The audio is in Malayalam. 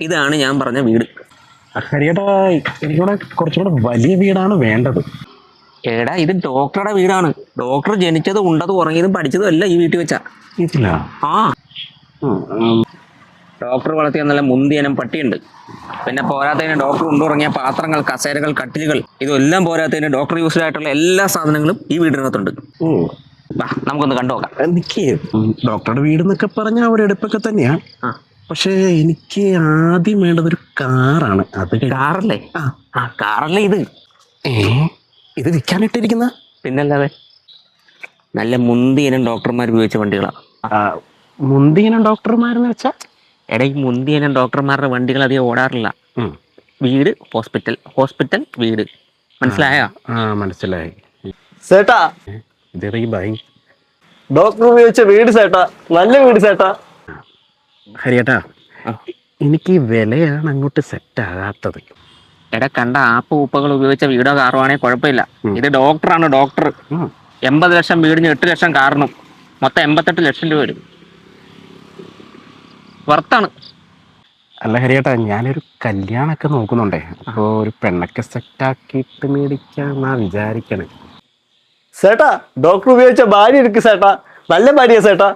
ഇതാണ് ഞാൻ പറഞ്ഞ വീട്. ഹരിയേട്ടാ, എനിക്കിവിടെ കുറച്ചുകൂടെ വലിയ വീടാണ് വേണ്ടത്. എടാ, ഇത് ഡോക്ടറുടെ വീടാണ്. ഡോക്ടർ ജനിച്ചതും ഉണ്ടതും ഉറങ്ങിയതും പഠിച്ചതും എല്ലാം ഈ വീട്ടിൽ വെച്ചാ. ഇതില്ല. ആ, ഡോക്ടർ വളർത്തിയ നല്ല മുന്തിയനം പട്ടിയുണ്ട്. പിന്നെ പോരാത്തതിന് ഡോക്ടർ കൊണ്ടുറങ്ങിയ പാത്രങ്ങൾ, കസേരകൾ, കട്ടിലുകൾ, ഇതെല്ലാം പോരാത്തതിന് ഡോക്ടർ യൂസ്ഡ് ആയിട്ടുള്ള എല്ലാ സാധനങ്ങളും ഈ വീടിനകത്തുണ്ട്. വാ, നമുക്കൊന്ന് കണ്ടു നോക്കാം. എനിക്ക് ഡോക്ടറുടെ വീട് എന്നൊക്കെ പറഞ്ഞാൽ ഒരു എടുപ്പൊക്കെ തന്നെയാ. പക്ഷേ എനിക്ക് ആദ്യം വേണ്ടത് ഒരു കാറാണ്. അത് കാറല്ലേ? ആ കാറല്ലേ ഇത്? ഇത് വിൽക്കാനിട്ടിരിക്കുന്ന? പിന്നല്ലാതെ നല്ല മുന്തിയനം ഡോക്ടർമാർ ഉപയോഗിച്ച വണ്ടികളാണ്. മുന്തിയനം ഡോക്ടർമാരെന്ന് വെച്ചാ? എടാ, ഈ മുന്തിയനം ഡോക്ടർമാരുടെ വണ്ടികൾ അധികം ഓടാറില്ല. വീട് ഹോസ്പിറ്റൽ, ഹോസ്പിറ്റൽ വീട്. മനസ്സിലായോ? മനസ്സിലായി. ചേട്ടാ, ഡോക്ടർ ഉപയോഗിച്ച വീട് ചേട്ടാ, നല്ല വീട് ചേട്ടാ. ഹരിയേട്ടാ, എനിക്ക് ഈ വിലയാണ് അങ്ങോട്ട് സെറ്റ് ആകാത്തത്. എടാ, കണ്ട ആപ്പ് ഉപ്പകൾ ഉപയോഗിച്ച വീടോ കാറോ ആണെങ്കിൽ കുഴപ്പമില്ല. ഇത് ഡോക്ടറാണ്, ഡോക്ടർ. 80 ലക്ഷം വീടിന് 8 ലക്ഷം കാറിനും മൊത്തം 88 ലക്ഷം രൂപ വരും. വർത്താണ്. അല്ല ഹരിയേട്ടാ, ഞാനൊരു കല്യാണമൊക്കെ നോക്കുന്നുണ്ടേ. അപ്പോൾ ഒരു പെണ്ണൊക്കെ സെറ്റാക്കിയിട്ട് മേടിക്കാന്നാ വിചാരിക്കണേ. ചേട്ടാ, ഡോക്ടർ ഉപയോഗിച്ച ഭാര്യ ഇരിക്കും ചേട്ടാ, നല്ല ഭാര്യ ചേട്ടാ.